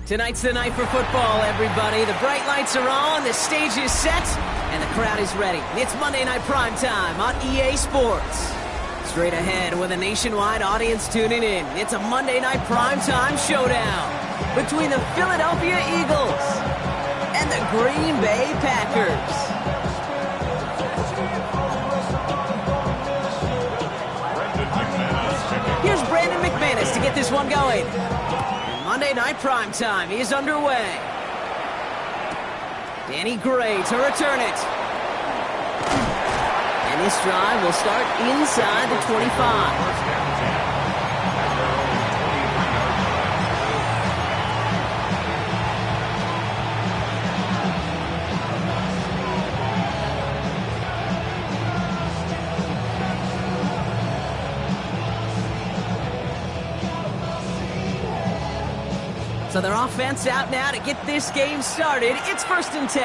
Tonight's the night for football, everybody. The bright lights are on, the stage is set, and the crowd is ready. It's Monday Night Primetime on EA Sports. Straight ahead with a nationwide audience tuning in, it's a Monday Night Primetime showdown between the Philadelphia Eagles and the Green Bay Packers. Here's Brandon McManus to get this one going. Monday Night Primetime is underway. Danny Gray to return it. And this drive will start inside the 25. So their offense out now to get this game started. It's 1st and 10.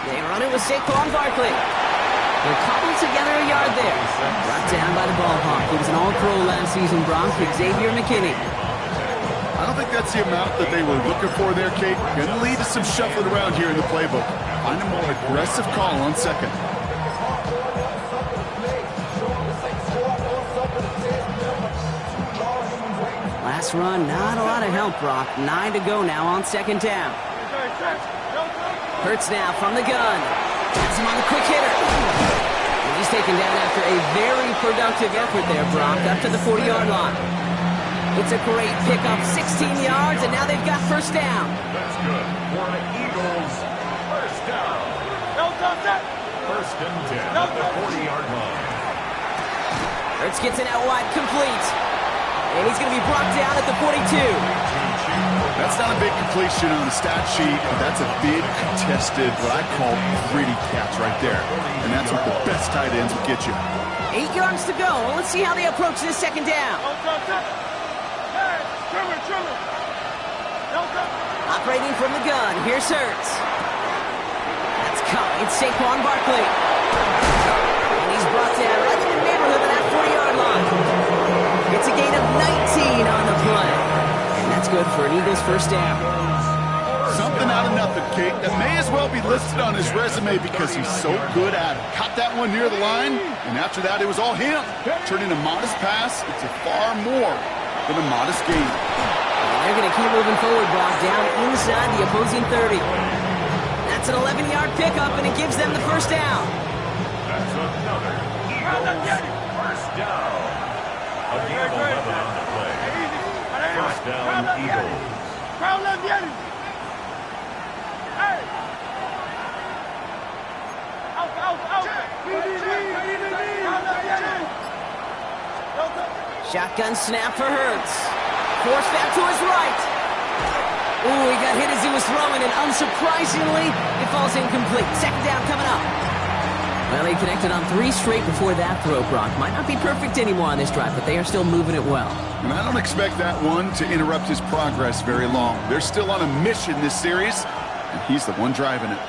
They run it with Saquon Barkley. They're cobbled together a yard there. Brought down by the ball hawk. He was an all-pro last season, Bronx, Xavier McKinney. I don't think that's the amount that they were looking for there, Kate. Going to lead to some shuffling around here in the playbook. Find a more aggressive call on second. Last run, not a lot of help, Brock. 9 to go now on 2nd down. Hurts now from the gun. Gets him on the quick hitter. And he's taken down after a very productive effort there, Brock, up to the 40-yard line. It's a great pickup, 16 yards, and now they've got 1st down. That's good for the Eagles. 1st down. 1st and 10 at the 40-yard line. Hurts gets it out wide, complete. And he's going to be brought down at the 42. That's not a big completion on the stat sheet, but that's a big contested, what I call gritty catch right there. And that's what the best tight ends will get you. 8 yards to go. Let's see how they approach this 2nd down. Operating from the gun. Here's Hurts. That's caught. It's Saquon Barkley. And he's brought down right in the neighborhood of that 40-yard line. It's a gain of 19 on the play. And that's good for an Eagles 1st down. Something out of nothing, Kate. That may as well be listed on his resume because he's so good at it. Caught that one near the line, and after that, it was all him. Turning a modest pass into far more than a modest gain. And they're going to keep moving forward, Brock, down inside the opposing 30. That's an 11-yard pickup, and it gives them the 1st down. That's another Eagles 1st down. A gain of 11 on the play. 1st down, Eagles. Shotgun snap for Hurts. Forced that to his right. Ooh, he got hit as he was throwing, and unsurprisingly, it falls incomplete. 2nd down coming up. Well, he connected on 3 straight before that throw, Brock. Might not be perfect anymore on this drive, but they are still moving it well. And I don't expect that one to interrupt his progress very long. They're still on a mission this series, and he's the one driving it.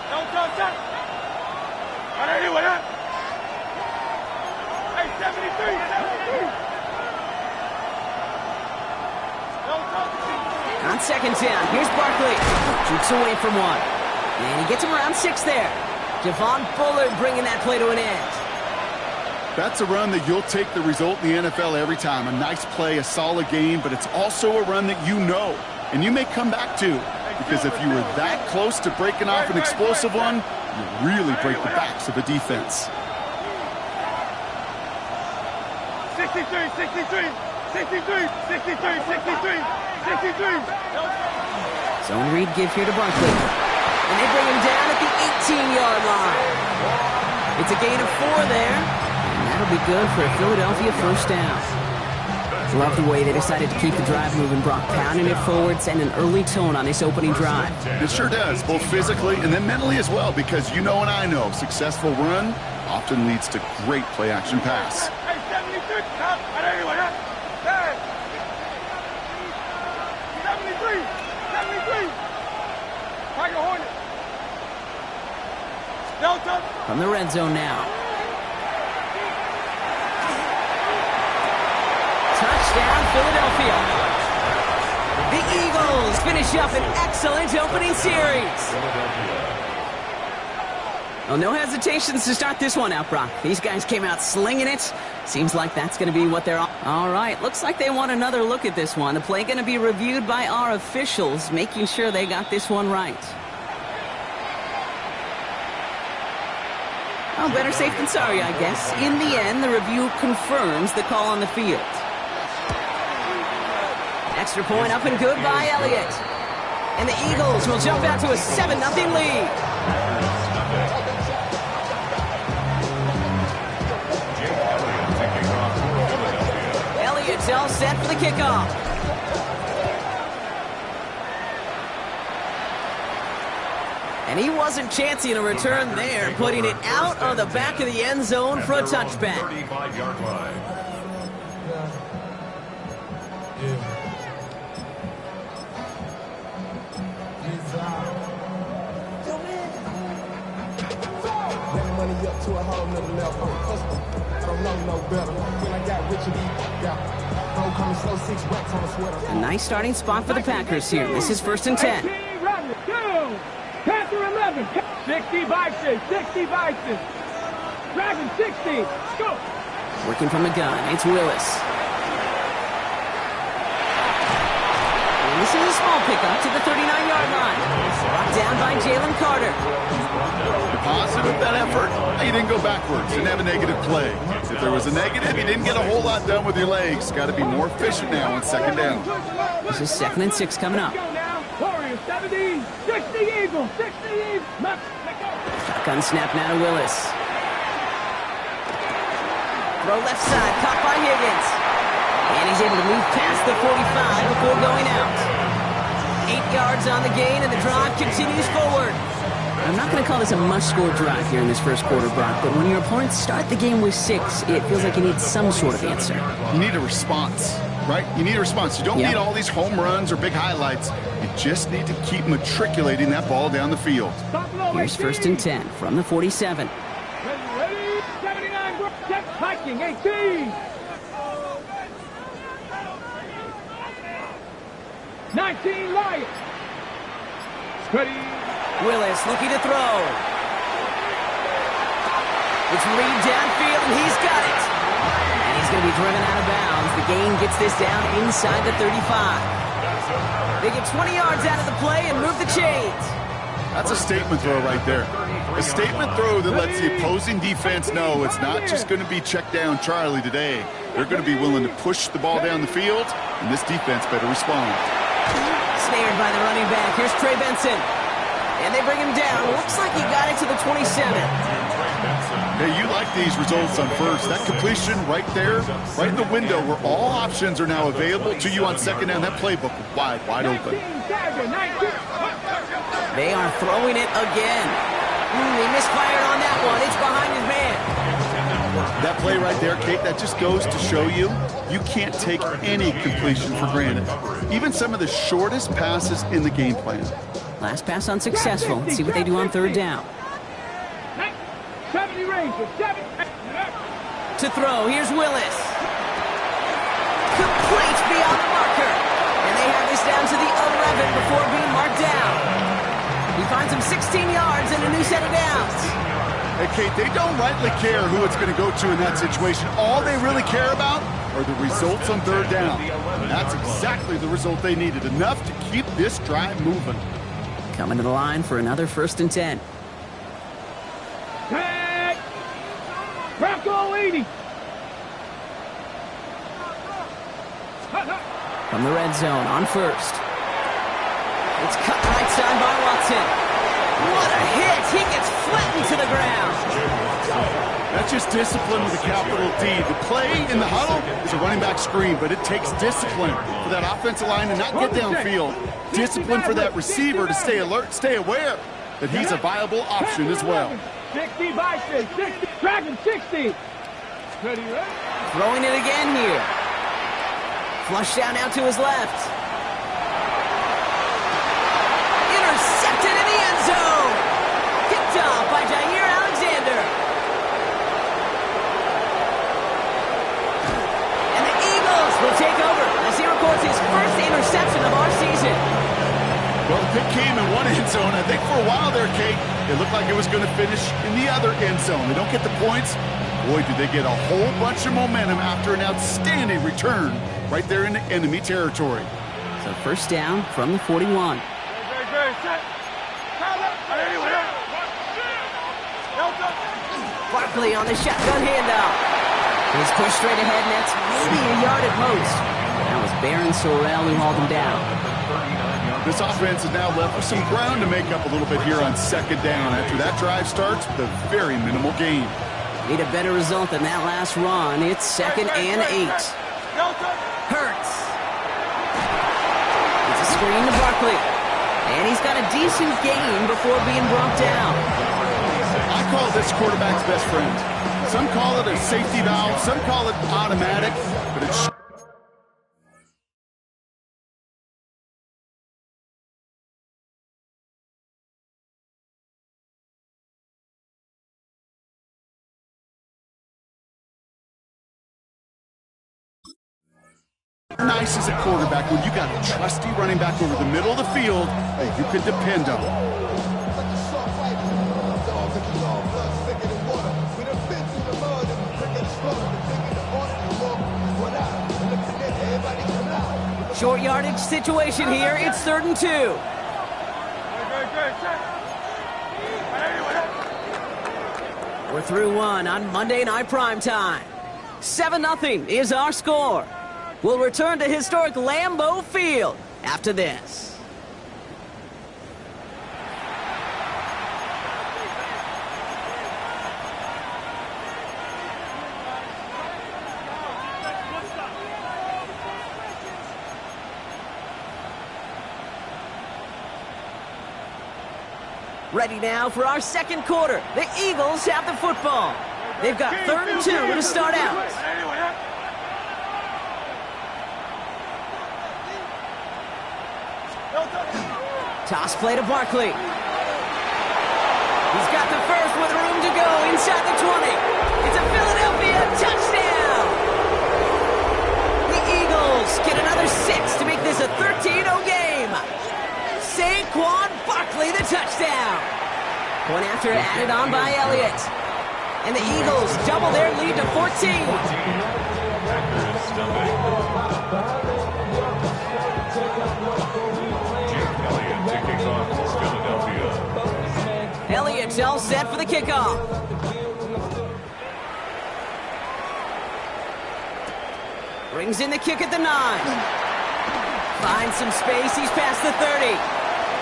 On 2nd down, here's Barkley. Shoots away from one. And he gets him around 6 there. Javon Bullard bringing that play to an end. That's a run that you'll take the result in the NFL every time. A nice play, a solid game, but it's also a run that you know, and you may come back to. Because if you were that close to breaking off an explosive one, you really break the backs of a defense. 63. Zone read give here to Barkley. And they bring him down at the 18-yard line. It's a gain of 4 there. And that'll be good for a Philadelphia 1st down. Love the way they decided to keep the drive moving, Brock. Pounding it forward, sending an early tone on this opening drive. It sure does, both physically and then mentally as well, because you know and I know, successful run often leads to great play-action pass. From the red zone now. Touchdown, Philadelphia. The Eagles finish up an excellent opening series. Well, no hesitations to start this one out, Brock. These guys came out slinging it. Seems like that's going to be what they're on. All right, looks like they want another look at this one. The play going to be reviewed by our officials, making sure they got this one right. Oh, better safe than sorry, I guess. In the end, the review confirms the call on the field. Extra point up and good by Elliott. And the Eagles will jump out to a 7-0 lead. Elliott's all set for the kickoff. And he wasn't chancing a return there, putting it out of the back of the end zone for a touchback. 35-yard line. Money up to a whole nother level. I don't know no better. When I got rich and I'm coming slow, 6 racks on a sweater. A nice starting spot for the Packers here. This is 1st and 10. Panther 11. 60 Bison. 60 Bison. Dragon 60. Go. Working from the gun. It's Willis. And this is a small pickup to the 39-yard line. Brought down by Jalen Carter. Positive that effort. He didn't go backwards. Didn't have a negative play. If there was a negative, he didn't get a whole lot done with your legs. Got to be more efficient now on 2nd down. This is 2nd and 6 coming up. Warriors 70, 60 Eagles, 60 Eagles. Gun snap now to Willis. Throw left side, caught by Higgins. And he's able to move past the 45 before going out. 8 yards on the gain, and the drive continues forward. I'm not going to call this a must-score drive here in this first quarter, Brock, but when your opponents start the game with 6, it feels like you need some sort of answer. You need a response, right? You need a response. You don't need all these home runs or big highlights. You just need to keep matriculating that ball down the field. Here's 1st and 10 from the 47. Ready, 79, Viking 18. 19 Lions. Ready. Willis looking to throw. It's Reed downfield, and he's got it. And he's going to be driven out of bounds. The gain gets this down inside the 35. They get 20 yards out of the play and move the chains. That's a statement throw right there. A statement throw that lets the opposing defense know it's not just going to be check down Charlie today. They're going to be willing to push the ball down the field, and this defense better respond. Snared by the running back. Here's Trey Benson. And they bring him down. Looks like he got it to the 27. Hey, you like these results on first. That completion right there, right in the window where all options are now available to you on 2nd down. That playbook wide open. They are throwing it again. He misfired on that one. It's behind his man. That play right there, Kate, that just goes to show you can't take any completion for granted. Even some of the shortest passes in the game plan. Last pass unsuccessful. Let's see what they do on 3rd down. 70 Rangers, 7. To throw, here's Willis. Complete beyond the marker. And they have this down to the 11 before being marked down. He finds him 16 yards and a new set of downs. Hey, Kate, they don't rightly care who it's going to go to in that situation. All they really care about are the results on 3rd down. And that's exactly the result they needed. Enough to keep this drive moving. Coming to the line for another 1st and 10. Tag! Bronco 80. From the red zone on 1st. It's cut right side by Watson. What a hit! He gets flattened to the ground. That's just discipline with a capital D. The play in the huddle is a running back screen, but it takes discipline for that offensive line to not get downfield. Discipline for that receiver to stay alert, stay aware that he's a viable option as well. 60 Bison, 60, Dragon 60. Throwing it again here. Flushed down now to his left. Intercepted in the end zone. Picked off by Jair Alexander. And the Eagles will take over interception of our season. Well, the pick came in one end zone. I think for a while there, Kate, it looked like it was going to finish in the other end zone. They don't get the points. Boy, did they get a whole bunch of momentum after an outstanding return right there into enemy territory. So first down from the 41. Barkley on the shotgun handoff. He's pushed straight ahead, and that's maybe a yard at most. That was Baron Sorrell who hauled him down. This offense is now left with some ground to make up a little bit here on second down after that drive starts with a very minimal gain. Need a better result than that last run. It's 2nd and 8. Hurts. It's a screen to Barkley. And he's got a decent gain before being brought down. I call this quarterback's best friend. Some call it a safety valve, some call it automatic, but it's nice as a quarterback when you got a trusty running back over the middle of the field that you can depend on. Short yardage situation here. It's 3rd and 2. We're through one on Monday Night Primetime. 7-0 is our score. We'll return to historic Lambeau Field after this. Ready now for our second quarter. The Eagles have the football. They've got 3rd and 2 to start out. Toss play to Barkley. He's got the first with room to go inside the 20. It's a Philadelphia touchdown. The Eagles get another 6 to make this a 13-0 game. Saquon Barkley, the touchdown. Point after added on by Elliott. And the Eagles double their lead to 14. Elliott's all set for the kickoff. Brings in the kick at the 9. Finds some space. He's past the 30.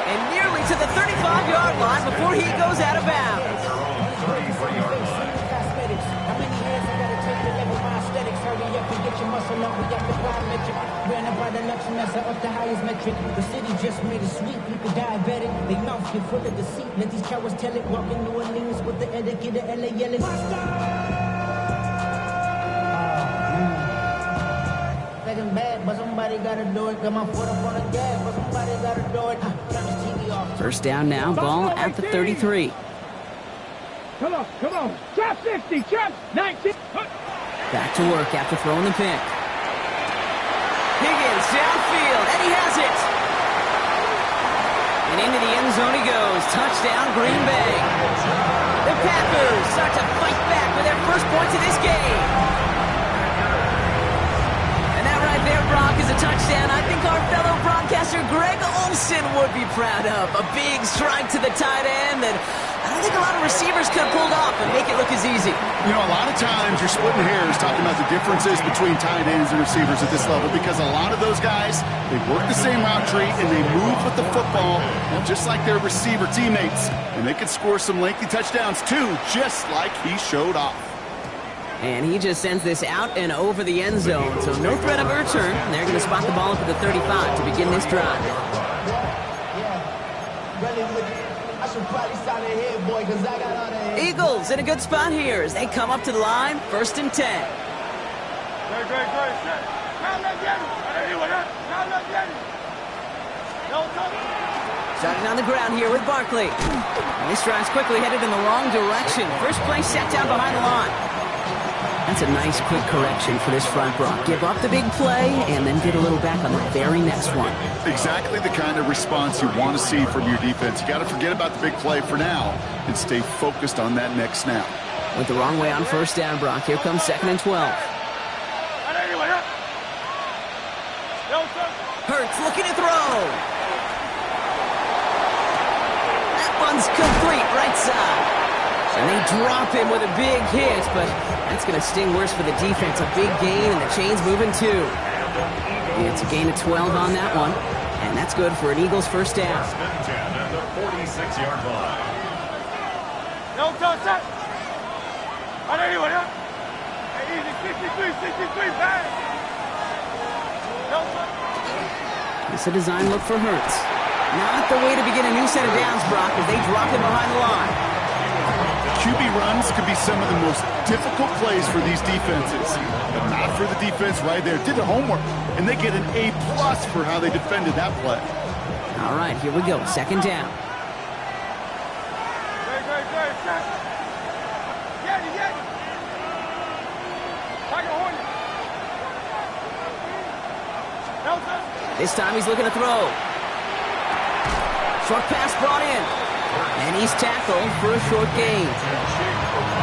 And nearly to the 35-yard line before he goes out of bounds. The highest metric. The city just made it sweet. People diabetic. They mouth get full of deceit. Let these cowards tell it. Walk in New Orleans with the etiquette of LA yelling. Second bad, but somebody gotta do it. Got my foot up on the gas, but somebody gotta do it. Turn this TV off. First down now. Ball at the 33. Come on. Trap 60, trap 19. Back to work after throwing the pick. Higgins downfield, and he has it. And into the end zone he goes. Touchdown, Green Bay. The Packers start to fight back with their first points of this game. And that right there, Brock, is a touchdown I think our fellow broadcaster Greg Olsen would be proud of. A big strike to the tight end that I don't think a lot of receivers could have pulled off and make it look as easy. You know, a lot of times you're splitting hairs talking about the differences between tight ends and receivers at this level because a lot of those guys, they work the same route tree and they move with the football just like their receiver teammates. And they can score some lengthy touchdowns too, just like he showed off. And he just sends this out and over the end zone, so no threat of a return. They're going to spot the ball up at the 35 to begin this drive. Eagles in a good spot here as they come up to the line, 1st and 10. Starting on the ground here with Barkley. And this drive's quickly headed in the wrong direction. First play set down behind the line. That's a nice quick correction for this front, Brock. Give up the big play and then get a little back on the very next one. Exactly the kind of response you want to see from your defense. You got to forget about the big play for now and stay focused on that next snap. Went the wrong way on first down, Brock. Here comes 2nd and 12. Hurts looking to throw. That one's complete, right side. And they drop him with a big hit, but that's going to sting worse for the defense. A big gain, and the chain's moving too. It's a gain of 12 on that one, and that's good for an Eagles first down. 1st and 10 at the 46-yard line. No touch that. I know you want it. Easy, 63, bang. No touch. It's a design look for Hurts. Not the way to begin a new set of downs, Brock, as they drop him behind the line. QB runs could be some of the most difficult plays for these defenses. But not for the defense right there. Did the homework, and they get an A+ for how they defended that play. All right, here we go. 2nd down. This time he's looking to throw. Short pass brought in. And he's tackled for a short gain.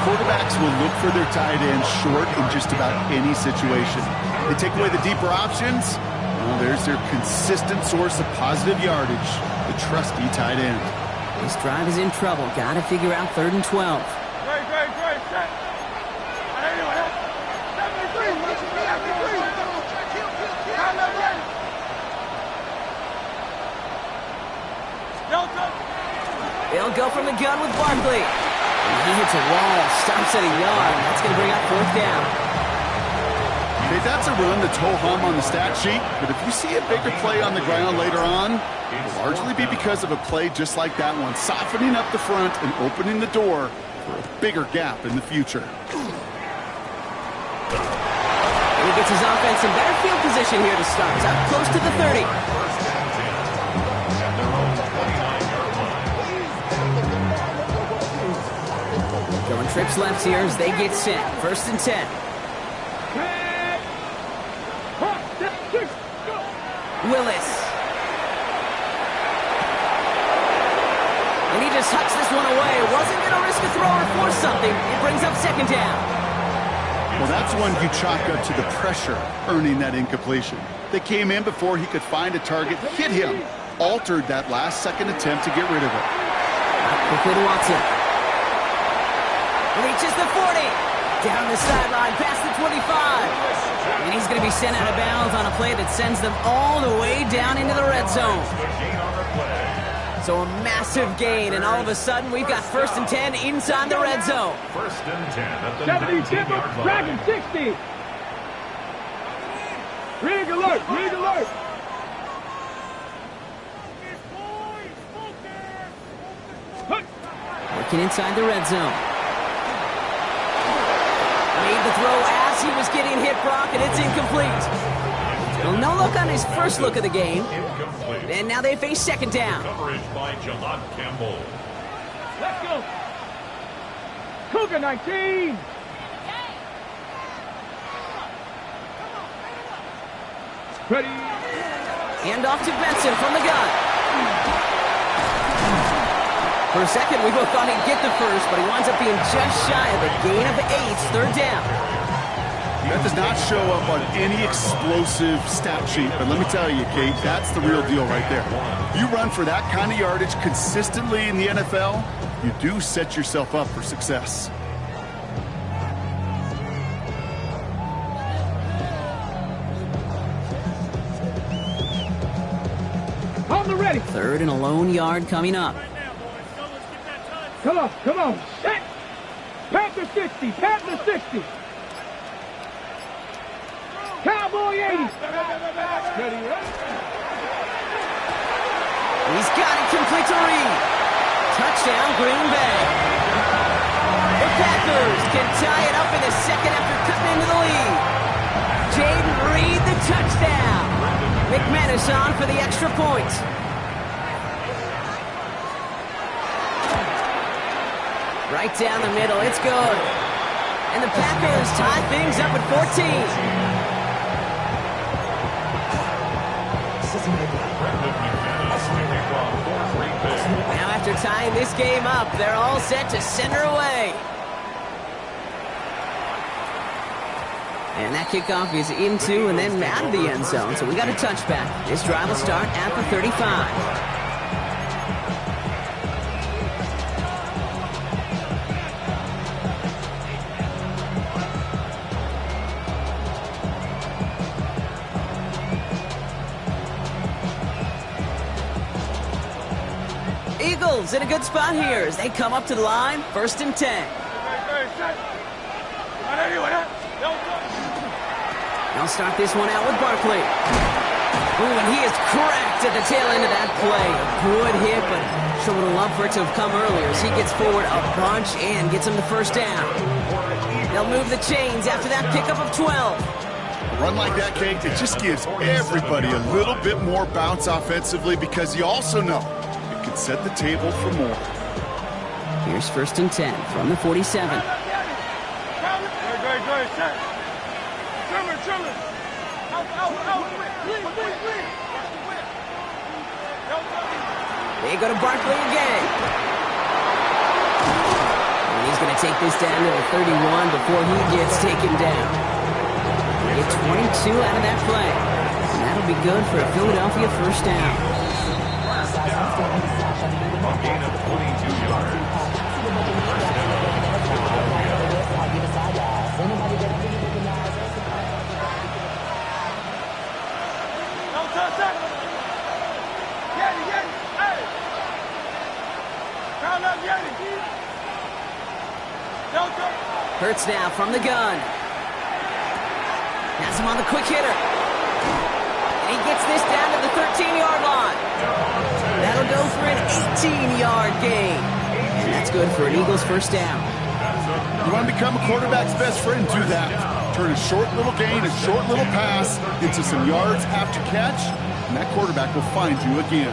Quarterbacks will look for their tight end short in just about any situation. They take away the deeper options. Well, there's their consistent source of positive yardage, the trusty tight end. This drive is in trouble. Got to figure out 3rd and 12. They'll go from the gun with Barkley. And he hits a wall, stops at a yard. That's going to bring up 4th down. Okay, that's a run that's ho-hum on the stat sheet, but if you see a bigger play on the ground later on, it'll largely be because of a play just like that one, softening up the front and opening the door for a bigger gap in the future. And he gets his offense in better field position here to start. It's up close to the 30. Going trips left here as they get set. 1st and 10. Willis. And he just hucks this one away. Wasn't going to risk a throw or force something. It brings up 2nd down. Well, that's one you chalk up to the pressure earning that incompletion. They came in before he could find a target, hit him, altered that last-second attempt to get rid of it. Quickly to Watson. Reaches the 40. Down the sideline, past the 25. And he's going to be sent out of bounds on a play that sends them all the way down into the red zone. So a massive gain, and all of a sudden we've got 1st and 10 inside the red zone. 1st and 10 at the 70, 19-yard line. Dragon 60. Rig alert, rig alert. Working inside the red zone. Made the throw as he was getting hit, Brock, and it's incomplete. Well, no look on his first look of the game. Incomplete. And now they face 2nd down. Coverage by Jalad Campbell. Let's go. Cougar 19. Ready. Hand off to Benson from the gun. For a second, we both thought he'd get the first, but he winds up being just shy of a gain of 8, 3rd down. That does not show up on any explosive stat sheet, but let me tell you, Kate, that's the real deal right there. You run for that kind of yardage consistently in the NFL, you do set yourself up for success. On the ready. 3rd and a lone yard coming up. Come on. Set. Panther 60, Panther 60. Cowboy 80. Ready. He's got it complete to Reed. Touchdown, Green Bay. The Packers can tie it up in the second after cutting into the lead. Jaden Reed, the touchdown. McManus on for the extra point. Right down the middle, it's good. And the Packers tie things up at 14. Now after tying this game up, they're all set to send her away. And that kickoff is into and then out of the end zone, so we got a touchback. This drive will start at the 35. Eagles in a good spot here as they come up to the line, 1st and 10. They'll start this one out with Barkley. Ooh, and he is cracked at the tail end of that play. A good hit, but sure would have loved for it to have come earlier as he gets forward a bunch and gets him the first down. They'll move the chains after that pickup of 12. A run like that, Kate, it just gives everybody a little bit more bounce offensively because you also know it can set the table for more. Here's 1st and 10 from the 47. They go to Barkley again. And he's going to take this down to the 31 before he gets taken down. Get 22 out of that play. And that'll be good for a Philadelphia first down. A gain of 22 yards. Hurts now from the gun. Has him on the quick hitter. And he gets this down to the 13-yard line. That'll go for an 18-yard gain. And that's good for an Eagles first down. You want to become a quarterback's best friend? Do that. Turn a short little gain, a short little pass into some yards after catch, and that quarterback will find you again.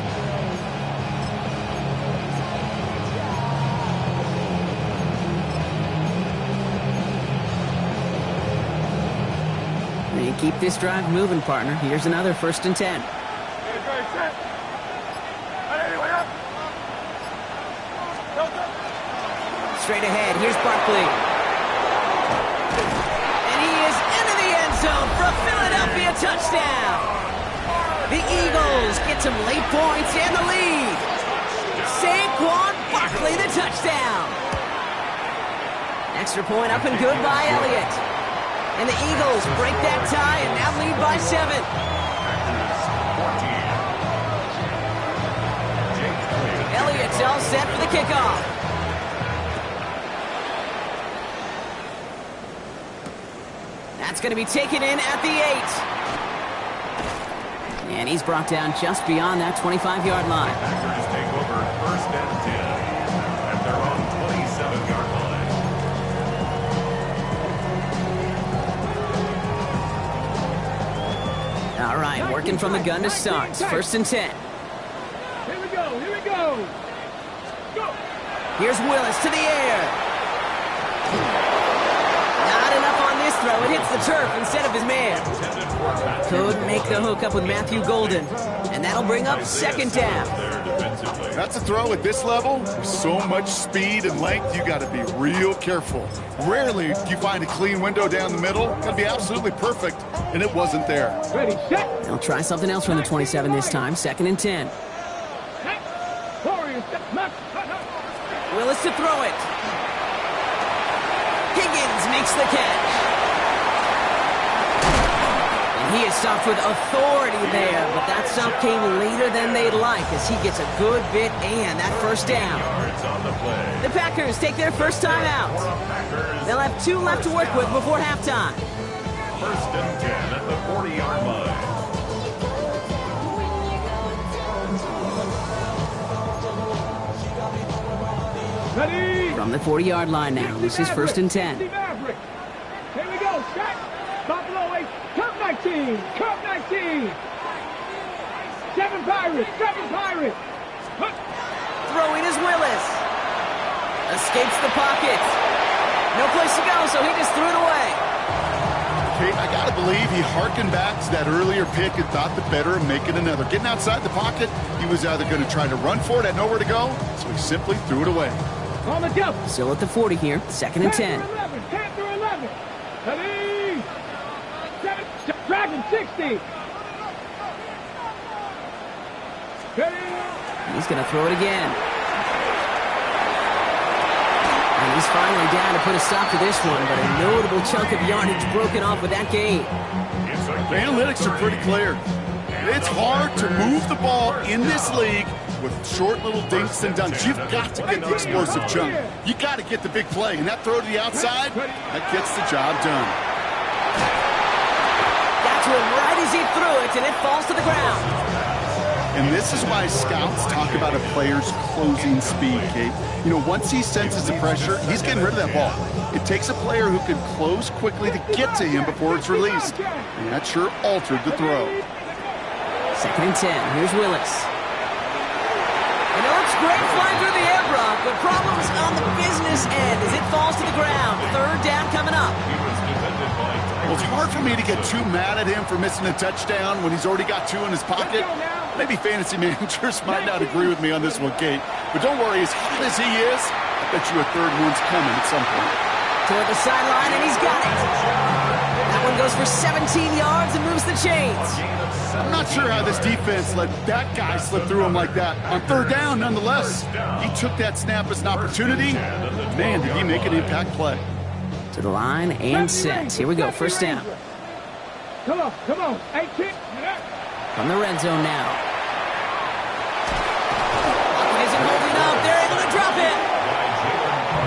They keep this drive moving, partner. Here's another 1st and 10. Straight ahead, here's Barkley. And he is into the end zone for a Philadelphia touchdown. The Eagles get some late points and the lead. Saquon Barkley, the touchdown. Extra point up and good by Elliott. And the Eagles break that tie and now lead by 7. Elliott's all set for the kickoff. That's going to be taken in at the 8. And he's brought down just beyond that 25-yard line. Packers take over 1st and 10 at their own 27-yard line. All right, working from the gun to start. 1st and 10. Here we go, here we go. Go. Here's Willis to the air. Not enough on this throw. It hits the turf instead of his man. Could make the hook up with Matthew Golden. And that'll bring up 2nd down. That's a throw at this level. With so much speed and length, you got to be real careful. Rarely do you find a clean window down the middle. Got to be absolutely perfect, and it wasn't there. Ready, set. They'll try something else from the 27 this time. 2nd and 10. Willis to throw it. Higgins makes the catch. And he is stopped with authority there, but that stop came later than they'd like as he gets a good bit and that 1st down. The Packers take their first time out. They'll have 2 left to work with before halftime. 1st and 10 at the 40-yard line. Ready. From the 40-yard line now, this is 1st and 10. Here we go, set. Buffalo 8, Cup 19, Cup 19. 7 Pirates, 7 Pirates. Throwing is Willis. Escapes the pocket. No place to go, so he just threw it away. Okay, I got to believe he harkened back to that earlier pick and thought the better of making another. Getting outside the pocket, he was either going to try to run for it, had nowhere to go, so he simply threw it away. On the jump. Still at the 40 here, 2nd and 10. 10 through 11. Ready. 7. Dragon 60. Ready. He's going to throw it again. And he's finally down to put a stop to this one, but a notable chunk of yardage broken off with that gain. The analytics are pretty clear. It's hard to move the ball in this league with short little dinks and dunks. You've got to get the explosive chunk. You got to get the big play. And that throw to the outside, that gets the job done. Got to him right as he threw it, and it falls to the ground. And this is why scouts talk about a player's closing speed, Kate. You know, once he senses the pressure, he's getting rid of that ball. It takes a player who can close quickly to get to him before it's released. And that sure altered the throw. 2nd and 10. Here's Willis. And it looks great flying through the air, Brock, but problems on the business end as it falls to the ground. 3rd down coming up. Well, it's hard for me to get too mad at him for missing a touchdown when he's already got 2 in his pocket. Maybe fantasy managers might not agree with me on this one, Kate. But don't worry, as hot as he is, I bet you a 3rd one's coming at some point. Toward the sideline, and he's got it. That one goes for 17 yards and moves the chains. I'm not sure how this defense let that guy slip through him like that. On 3rd down, nonetheless, he took that snap as an opportunity. Man, did he make an impact play. To the line and set. Here we go, 1st down. Come on. 18. From the red zone now. Lockett isn't holding up. They're able to drop it.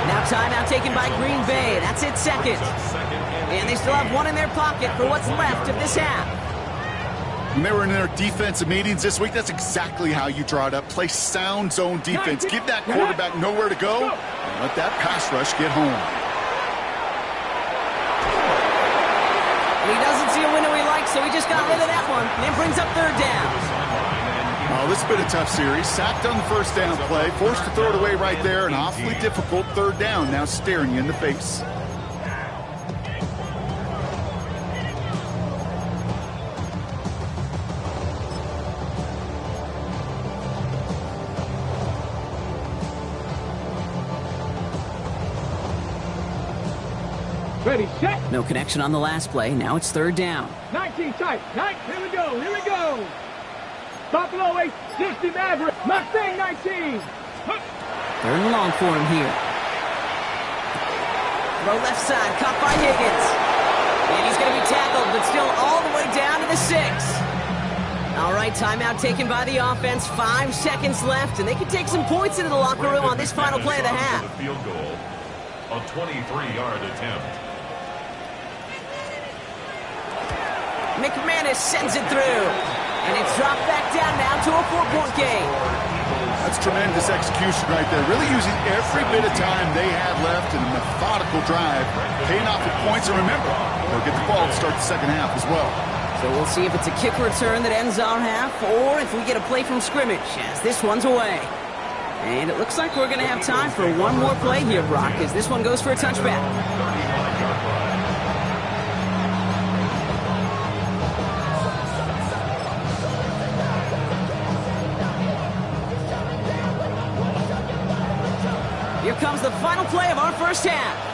Now timeout taken by Green Bay. That's it, 2nd. And they still have 1 in their pocket for what's left of this half. When they were in their defensive meetings this week, that's exactly how you draw it up. Play sound zone defense. Give that quarterback nowhere to go and let that pass rush get home. He doesn't see a window he likes, so he just got rid of that one. And brings up 3rd down. Oh, this has been a tough series. Sacked on the 1st down play. Forced to throw it away right there. An awfully difficult 3rd down now staring you in the face. Ready, set. No connection on the last play. Now it's 3rd down. 19 tight. Here we go. Buffalo 8, 60 Maverick. Mustang 19. 3rd and long for him here. Throw left side, caught by Higgins. And he's going to be tackled, but still all the way down to the 6. All right, timeout taken by the offense. 5 seconds left, and they can take some points into the locker room on this final play of the half. Field goal. A 23-yard attempt. McManus sends it through. And it's dropped back down now to a 4-point game. That's tremendous execution right there. Really using every bit of time they had left in a methodical drive. Paying off with points. And remember, they'll get the ball to start the 2nd half as well. So we'll see if it's a kick return that ends our half or if we get a play from scrimmage as this one's away. And it looks like we're going to have time for one more play here, Brock, as this one goes for a touchback. Here comes the final play of our 1st half.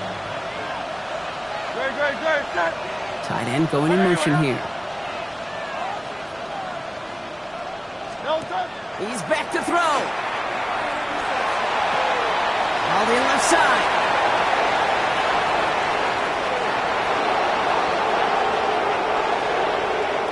Tight end going in motion here. He's back to throw. Hauled in left side.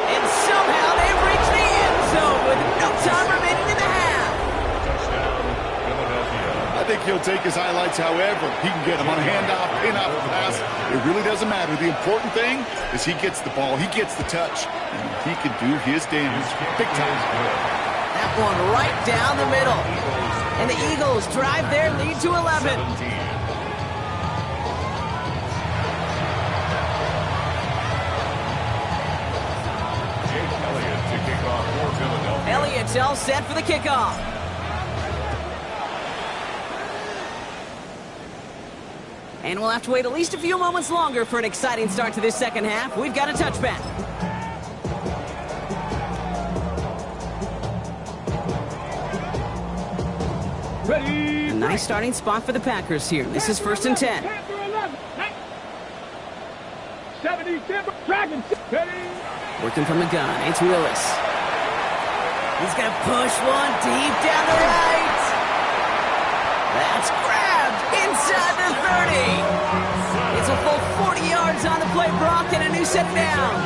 And somehow they've reached the end zone with no time remaining in the half. Touchdown, Philadelphia. I think he'll take his highlights however he can get them on a handoff, pin-off, pass. It really doesn't matter. The important thing is he gets the ball, he gets the touch, and he can do his damage big time. That one right down the middle. And the Eagles drive their lead to 11. Jake Elliott to kick off for Philadelphia. Elliott's all set for the kickoff. And we'll have to wait at least a few moments longer for an exciting start to this second half. We've got a touchback. Ready. A nice starting spot for the Packers here. This is 1st and 10. 77. Dragons. Ready. Working from the gun, it's Willis. He's going to push one deep down the right. That's grabbed inside the 30. It's a full 40 yards on the play, Brock, and a new set of downs.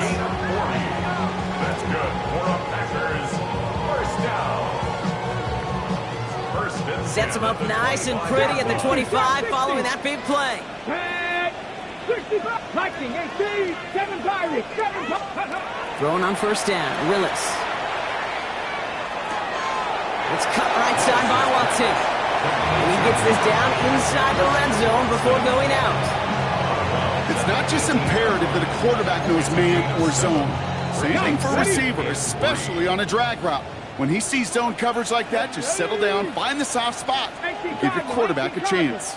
That's good for a Packers first down. First and Sets him up nice and pretty at the 25 following that big play. 65. Viking 18. 7 Pirates. 7 Pirates. Throwing on 1st down, Willis. It's cut right side by Watson. And he gets this down inside the red zone before going out. It's not just imperative that a quarterback knows man or zone. Same thing for a receiver, especially on a drag route. When he sees zone coverage like that, just settle down, find the soft spot, and give your quarterback a chance.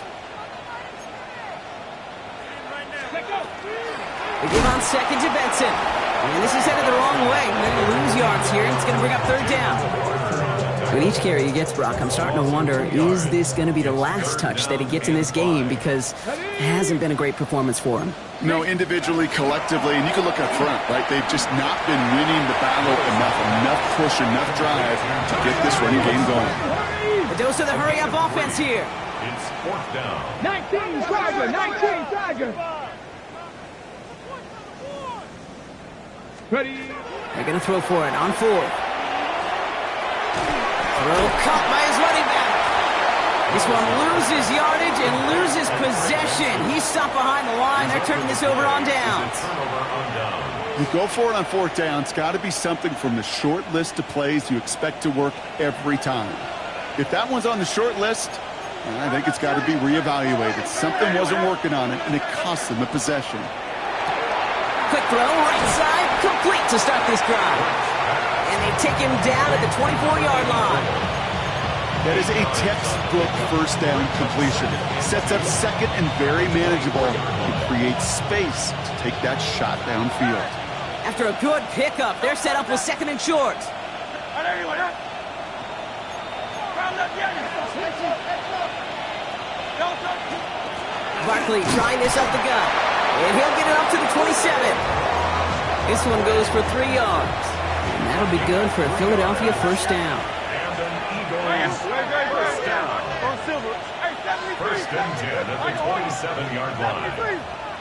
They give on 2nd to Benson. And this is headed the wrong way. They're going to lose yards here, and it's going to bring up 3rd down. With each carry he gets, Brock, I'm starting to wonder, is this going to be the last touch that he gets in this game? Because it hasn't been a great performance for him. No, individually, collectively, and you can look up front, right? They've just not been winning the battle enough push, enough drive to get this running game going. A dose of the hurry-up offense here. It's 4th down. 19 Tiger. 19 Tiger. Ready. They're going to throw for it on 4th. Throw caught by his running back. This one loses yardage and loses possession. He's stopped behind the line. They're turning this over on downs. You go for it on 4th down. It's got to be something from the short list of plays you expect to work every time. If that one's on the short list, I think it's got to be reevaluated. Something wasn't working on it, and it cost them a possession. Quick throw, right side, complete to start this drive. And they take him down at the 24-yard line. That is a textbook 1st down completion. Sets up 2nd and very manageable. It creates space to take that shot downfield. After a good pickup, they're set up with 2nd and short. Barkley trying this up the gut. And he'll get it up to the 27. This one goes for 3 yards. And that'll be good for a Philadelphia 1st down. And an Eagles first down. 1st and 10 at the 27-yard line.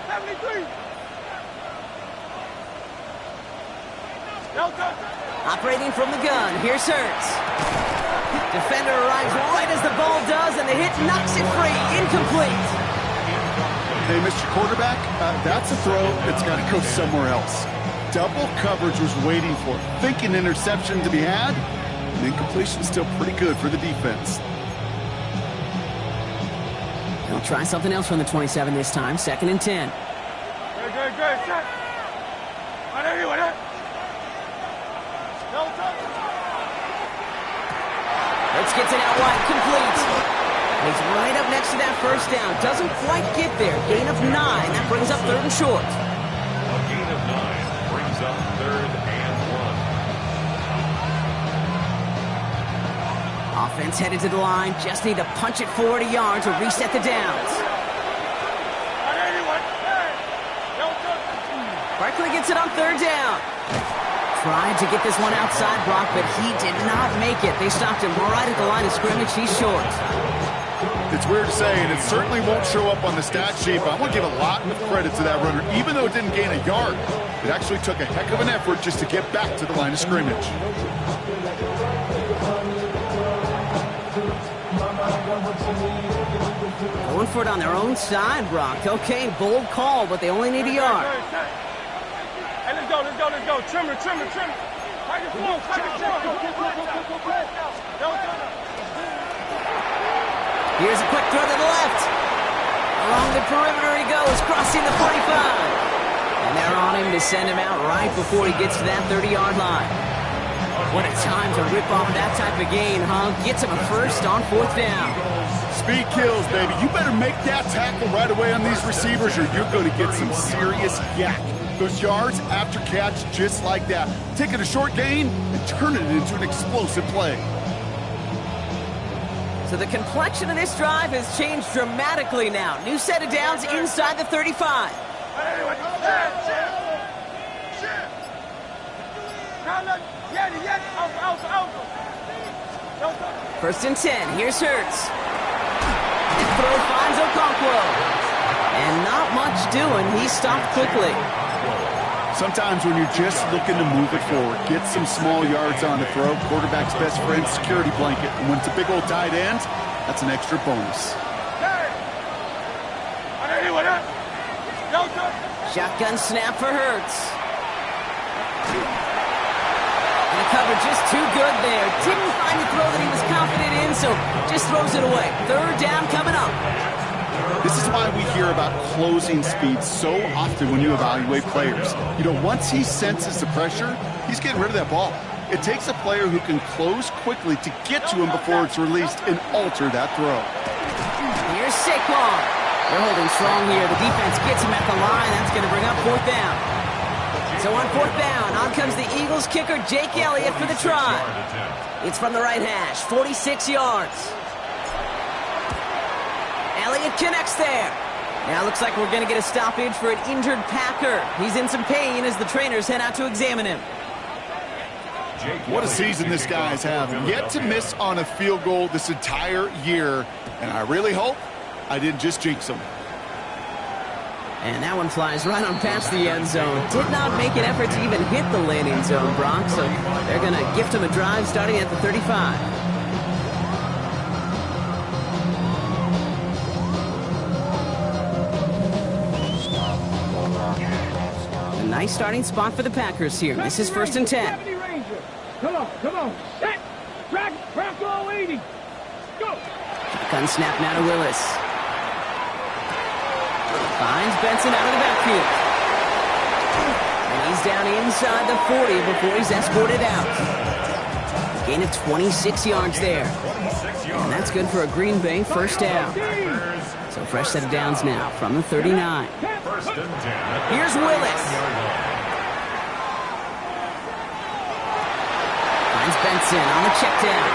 73. Operating from the gun, here's Hurts. Defender arrives right as the ball does, and the hit knocks it free. Incomplete. Hey, Mr. Quarterback, that's a throw that's got to go somewhere else. Double coverage was waiting for it. Thinking interception to be had, and incompletion still pretty good for the defense. They'll try something else from the 27 this time. 2nd and 10. Good. Hurts gets it out wide, complete. He's right up next to that 1st down. Doesn't quite get there. Gain of 9. That brings up 3rd and short. A gain of 9 brings up 3rd and 1. Offense headed to the line. Just need to punch it 40 yards or reset the downs. Barkley gets it on 3rd down. Tried to get this one outside, Brock, but he did not make it. They stopped him right at the line of scrimmage. He's short. It's weird to say, and it certainly won't show up on the stat sheet, but I want to give a lot of credit to that runner. Even though it didn't gain a yard, it actually took a heck of an effort just to get back to the line of scrimmage. Going for it on their own side, Brock. Okay, bold call, but they only need a yard. Hey, let's go. Trimmer. Here's a quick throw to the left. Along the perimeter he goes, crossing the 45. And they're on him to send him out right before he gets to that 30-yard line. What a time to rip off that type of gain, huh? Gets him a 1st on 4th down. Speed kills, baby. You better make that tackle right away on these receivers or you're going to get some serious yak. Those yards after catch just like that. Take it a short gain and turn it into an explosive play. So the complexion of this drive has changed dramatically now. New set of downs inside the 35. First and 10. Here's Hurts. Throw finds Okonkwo. And not much doing. He stopped quickly. Sometimes when you're just looking to move it forward, get some small yards on the throw, quarterback's best friend, security blanket. And when it's a big old tight end, that's an extra bonus. Shotgun snap for Hurts. And the cover just too good there. Didn't find the throw that he was confident in, so just throws it away. Third down coming up. This is why we hear about closing speed so often when you evaluate players. You know, once he senses the pressure, he's getting rid of that ball. It takes a player who can close quickly to get to him before it's released and alter that throw. Here's Saquon. They're holding strong here. The defense gets him at the line. That's going to bring up fourth down. So on fourth down, on comes the Eagles kicker, Jake Elliott, for the try. It's from the right hash, 46 yards. Elliott connects there. Now looks like we're going to get a stoppage for an injured Packer. He's in some pain as the trainers head out to examine him. What a season this guy's having. Yet to miss on a field goal this entire year. And I really hope I didn't just jinx him. And that one flies right on past the end zone. Did not make an effort to even hit the landing zone, Brock. So they're going to gift him a drive starting at the 35. A nice starting spot for the Packers here. This is first and 10. Come on. Set. Track 80. Go. Gun snap now to Willis. Finds Benson out of the backfield. And he's down inside the 40 before he's escorted out. Gain of 26 yards there. And that's good for a Green Bay first down. So fresh set of downs now from the 39. Here's Willis. Finds Benson on the check down.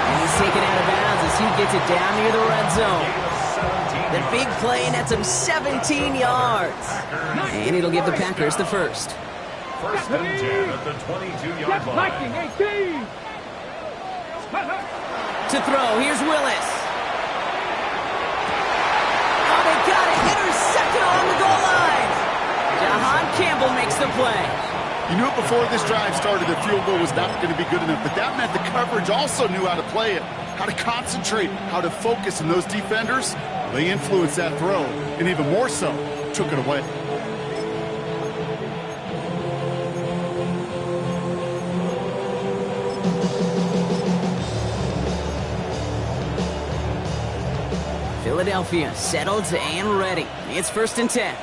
And he's taken out of bounds as he gets it down near the red zone. The big play nets him 17 yards. And it'll give the Packers the first. First and 10 at the 22-yard line. To throw, here's Willis. Oh, they got it. Intercepted on the goal line. Jahan Campbell makes the play. You knew it before this drive started, the field goal was not going to be good enough, but that meant the coverage also knew how to play it, how to concentrate, how to focus, and those defenders, they influenced that throw, and even more so, took it away. Philadelphia settled and ready. It's first and 10.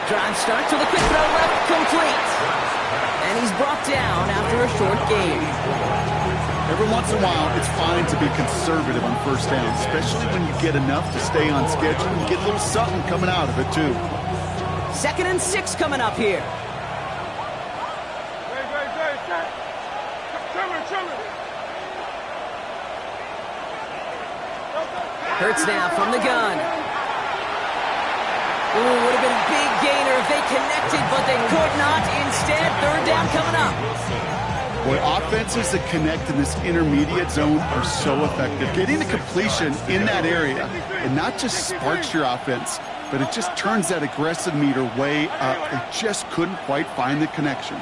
Drive starts with a quick throw left, complete. And he's brought down after a short gain. Every once in a while, it's fine to be conservative on first down, especially when you get enough to stay on schedule. You get a little something coming out of it, too. Second and 6 coming up here. Hurts now from the gun. Ooh, would have been a big gainer if they connected, but they could not. Instead, third down coming up. Boy, offenses that connect in this intermediate zone are so effective. Getting the completion in that area, it not just sparks your offense, but it just turns that aggressive meter way up. They just couldn't quite find the connection.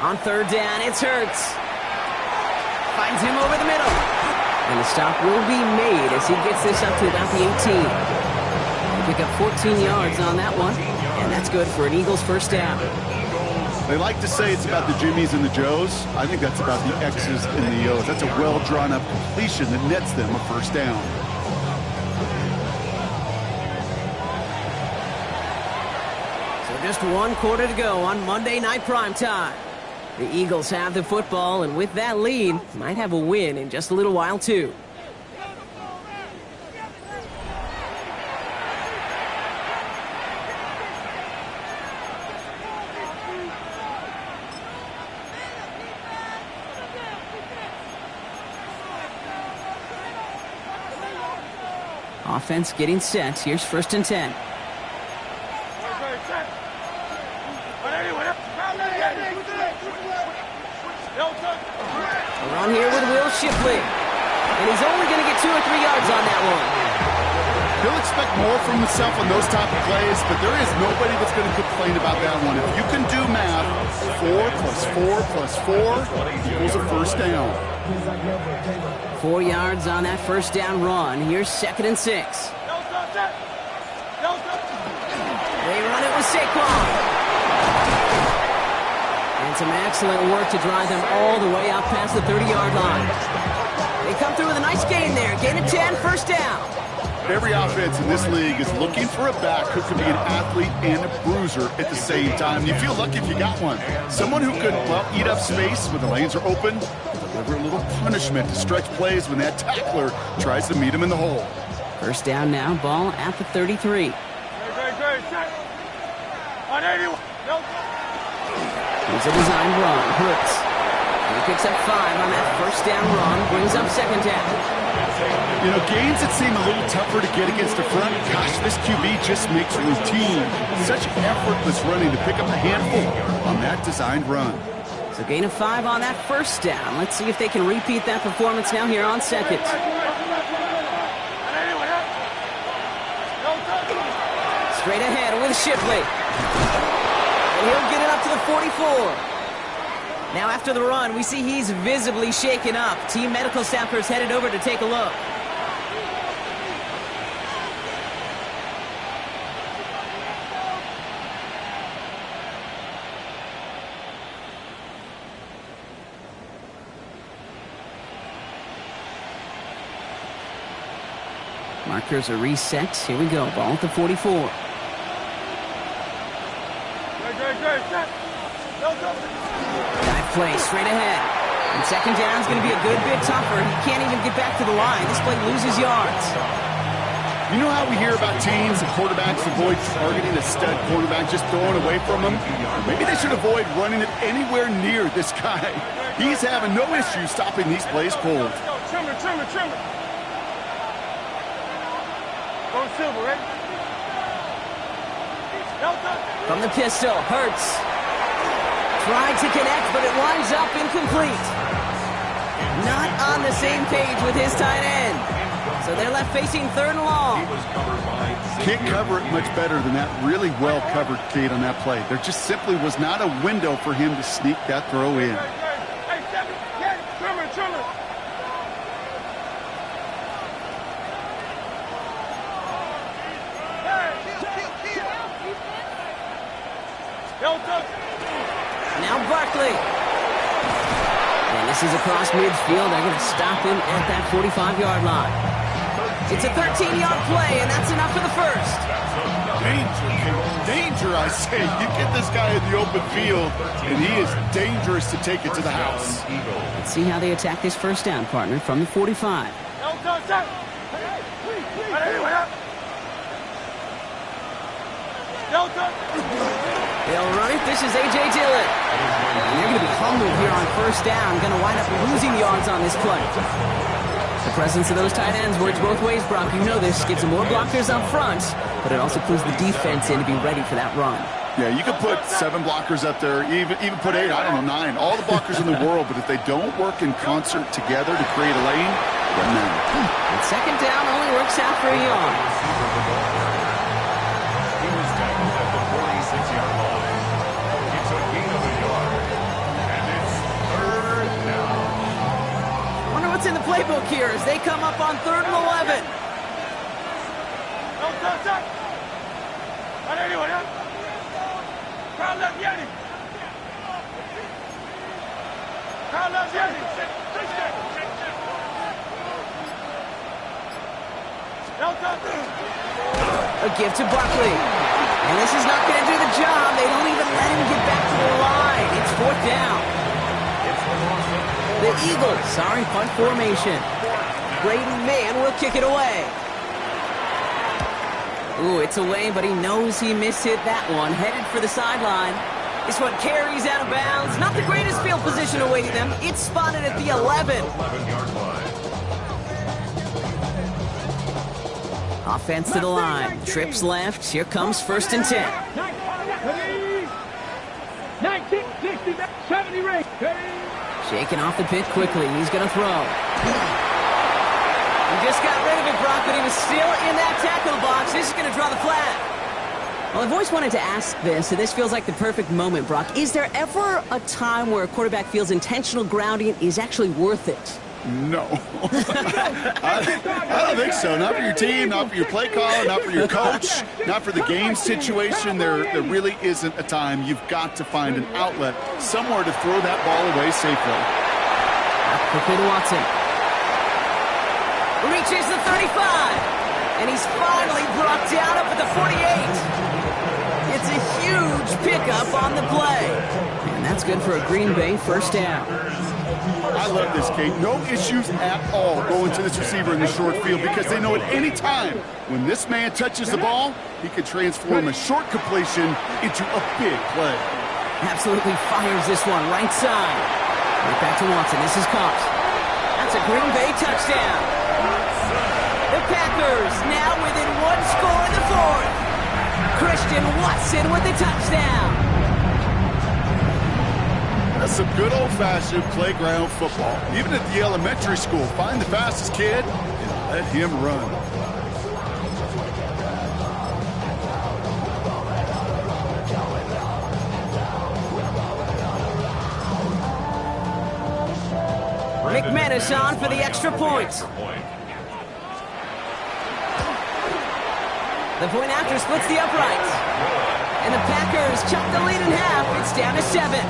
On third down, it's Hurts. Finds him over the middle. And the stop will be made as he gets this up to about the 18. They pick up 14 yards on that one, and that's good for an Eagles first down. They like to say it's about the Jimmies and the Joes. I think that's about the X's and the O's. That's a well-drawn-up completion that nets them a first down. Just one quarter to go on Monday Night Primetime. The Eagles have the football, and with that lead, might have a win in just a little while, too. Offense getting set. Here's 1st and 10. A run here with Will Shipley. And he's only going to get 2 or 3 yards on that one. He'll expect more from himself on those type of plays, but there is nobody that's going to complain about that one. If you can do math, 4 plus 4 plus 4 equals a first down. 4 yards on that first down run. Here's 2nd and 6. They run it with Saquon. And some excellent work to drive them all the way up past the 30-yard line. They come through with a nice gain there. Gain of 10, first down. Every offense in this league is looking for a back who can be an athlete and a bruiser at the same time. You feel lucky if you got one. Someone who could, well, eat up space when the lanes are open, deliver a little punishment to stretch plays when that tackler tries to meet him in the hole. First down now, ball at the 33. Here's a design run. Hurts. He picks up 5 on that first down run, brings up 2nd down. You know, games that seem a little tougher to get against the front, gosh, this QB just makes routine. Such effortless running to pick up a handful on that designed run. So gain of 5 on that first down. Let's see if they can repeat that performance now here on 2nd. Straight ahead with Shipley. And he'll get it up to the 44. Now after the run, we see he's visibly shaken up. Team medical staffers headed over to take a look. Markers are reset. Here we go. Ball at the 44. Dive play straight ahead. And 2nd down is going to be a good bit tougher. He can't even get back to the line. This play loses yards. You know how we hear about teams and quarterbacks avoid targeting a stud quarterback, just throwing away from him? Maybe they should avoid running it anywhere near this guy. He's having no issue stopping these plays cold. Trimmer. Go Silver, right? From the pistol, Hurts. Tried to connect, but it winds up incomplete. Not on the same page with his tight end. So they're left facing 3rd and long. Can't cover it much better than that really well-covered kid on that play. There just simply was not a window for him to sneak that throw in. Trimmer. Now Barkley. And this is across midfield. They're going to stop him at that 45-yard line. It's a 13-yard play, and that's enough for the first. Danger, I say. You get this guy in the open field, and he is dangerous to take it to the house. Let's see how they attack this first down, partner, from the 45. They'll run it. This is A.J. Dillon. And they're going to be humbled here on first down. Going to wind up losing yards on this play. The presence of those tight ends works both ways, Brock. You know this. Gives them more blockers up front, but it also clues the defense in to be ready for that run. Yeah, you could put 7 blockers up there, even put 8, I don't know, 9. All the blockers in the world, but if they don't work in concert together to create a lane, it doesn't matter. And 2nd down only works out for a yard. He was tackled at the 46-yard line. It's a gain of a yard. And it's 3rd down. Wonder what's in the playbook here as they come up on 3rd and 11. A give to Barkley. And this is not going to do the job. They don't even let him get back to the line. It's 4th down. The Eagles are in punt formation. Braden Mann will kick it away. Ooh, it's away, but he knows he mishit that one. Headed for the sideline. This one carries out of bounds. Not the greatest field position awaiting them. It's spotted at the 11. 11-yard line. Offense to the line. Trips left. Here comes 1st and 10. 19, 60, 70 ring. Shaking off the pit quickly. He's going to throw. He just got rid of it, Brock, but he was still in that tackle box. This is going to draw the flag. Well, I've always wanted to ask this, and this feels like the perfect moment, Brock. Is there ever a time where a quarterback feels intentional grounding is actually worth it? No. I don't think so. Not for your team, not for your play caller, not for your coach, not for the game situation. There really isn't a time. You've got to find an outlet, somewhere to throw that ball away safely. Quickly to Watson. Reaches the 35. And he's finally brought down up at the 48. It's a huge pickup on the play. And that's good for a Green Bay 1st down. I love this, Kate. No issues at all going to this receiver in the short field because they know at any time when this man touches the ball, he could transform a short completion into a big play. Absolutely fires this one right side. Right back to Watson. This is caught. That's a Green Bay touchdown. The Packers now within 1 score in the 4th. Christian Watson with the touchdown. That's some good old-fashioned playground football. Even at the elementary school, find the fastest kid and let him run. McManus on for the extra point. The point after splits the uprights. And the Packers chop the lead in half. It's down to 7.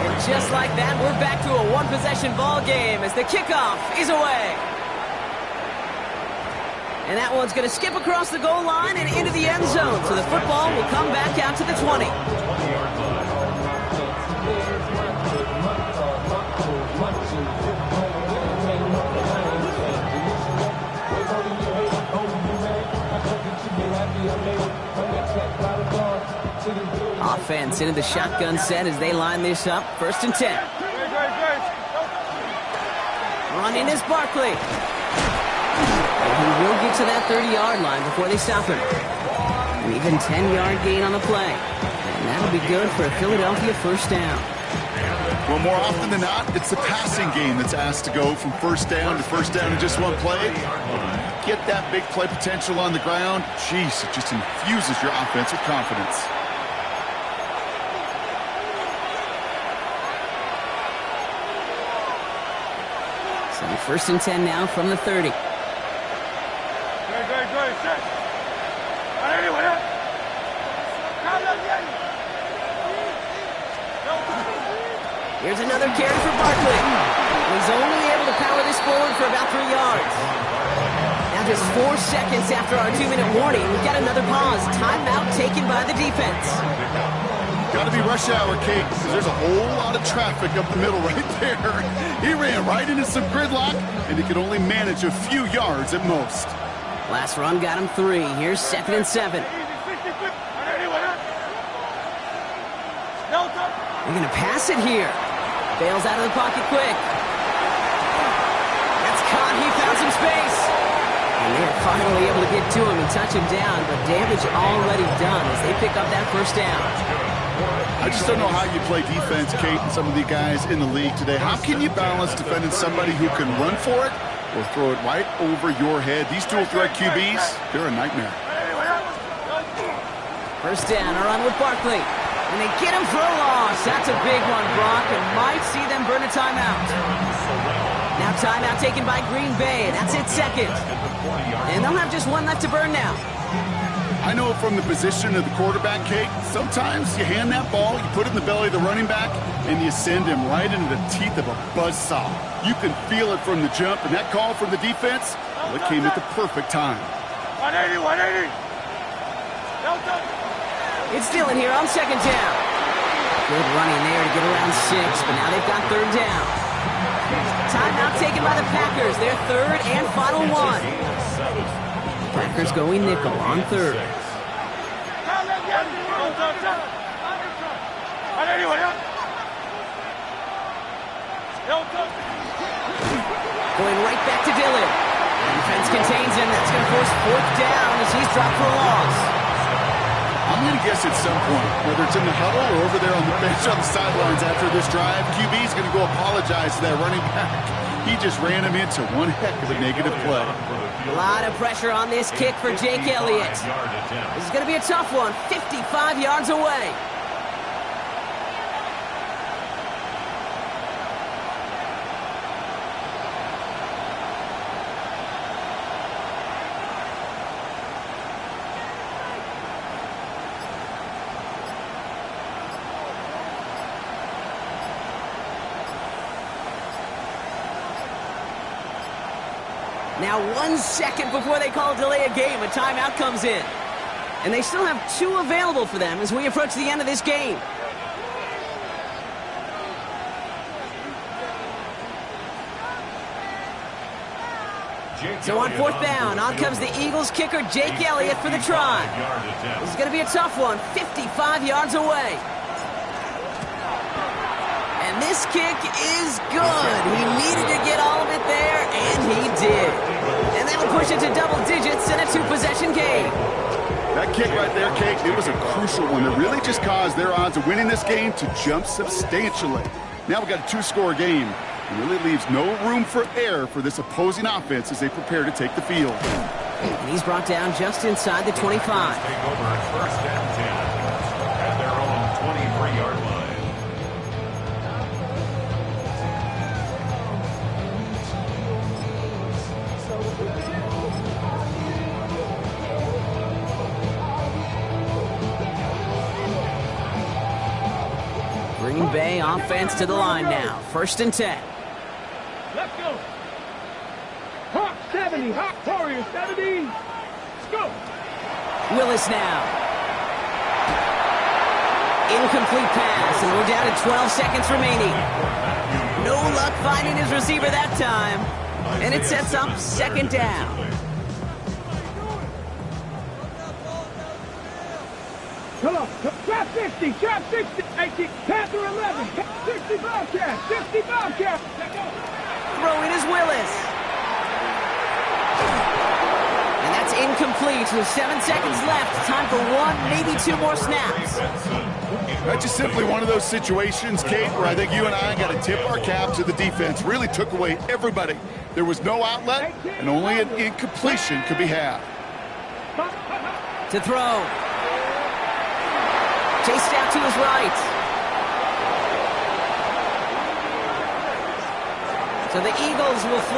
And just like that, we're back to a one-possession ball game as the kickoff is away. And that one's going to skip across the goal line and into the end zone. So the football will come back out to the 20. Offense into the shotgun set as they line this up. 1st and 10. Running is Barkley. And he will get to that 30-yard line before they stop him. An even 10-yard gain on the play. And that'll be good for a Philadelphia 1st down. Well, more often than not, it's the passing game that's asked to go from 1st down to 1st down in just one play. Get that big play potential on the ground. Jeez, it just infuses your offense with confidence. So 1st and 10 now from the 30. Here's another carry for Barkley. He's only able to power this forward for about 3 yards. Now just 4 seconds after our 2-minute warning, we've got another pause. Timeout taken by the defense. Got to be rush hour, Kate, because there's a whole lot of traffic up the middle right there. He ran right into some gridlock, and he could only manage a few yards at most. Last run got him 3. Here's 2nd and 7. They're going to pass it here. Bails out of the pocket quick. That's caught. He found some space. And they're finally able to get to him and touch him down, but damage already done as they pick up that 1st down. I just don't know how you play defense, Kate, and some of the guys in the league today. How can you balance defending somebody who can run for it or throw it right over your head? These dual threat QBs, they're a nightmare. 1st down, a run with Barkley. And they get him for a loss. That's a big one, Brock, and might see them burn a timeout. Now timeout taken by Green Bay. That's its 2nd. And they'll have just 1 left to burn now. I know from the position of the quarterback, Kate, sometimes you hand that ball, you put it in the belly of the running back, and you send him right into the teeth of a buzzsaw. You can feel it from the jump, and that call from the defense, well, it came at the perfect time. 180, 180. It's Dillon here on second down. Good running there to get around 6, but now they've got third down. Timeout taken by the Packers, their third and final one. Packers going nickel on third. Going right back to Dillon. Defense contains him. That's going to force fourth down as he's dropped for a loss. I'm going to guess at some point, whether it's in the huddle or over there on the bench on the sidelines after this drive, QB's going to go apologize to that running back. He just ran him into one heck of a negative play. A lot of pressure on this kick for Jake Elliott. This is going to be a tough one, 55 yards away. Now 1 second before they call delay a game, a timeout comes in. And they still have 2 available for them as we approach the end of this game. So on fourth down, on comes the Eagles kicker, Jake Elliott, for the try. This is going to be a tough one, 55 yards away. And this kick is good. He needed to get all of it there, and he did. And that'll push it to double digits in a 2-possession game. That kick right there, Kate, it was a crucial one that really just caused their odds of winning this game to jump substantially. Now we've got a 2-score game. It really leaves no room for error for this opposing offense as they prepare to take the field. And he's brought down just inside the 25. Take over at first and 10 at their own 23-yard line. Green Bay offense to the line now. First and 10. Let's go. Hawk 70. Hawk Warrior 70. Let's go. Willis now. Incomplete pass, and we're down to 12 seconds remaining. No luck finding his receiver that time. And it sets up second down. Come on. Trap 60. Trap 60. 18. Panther 11. 60 Bobcat. 60 Bobcat. Let's go. Throwing is Willis. And that's incomplete with 7 seconds left. Time for 1, maybe 2 more snaps. That's just simply one of those situations, Kate, where I think you and I got to tip our cap to the defense. Really took away everybody. There was no outlet, and only an incompletion could be had. To throw. Chased out to his right. So the Eagles will fly.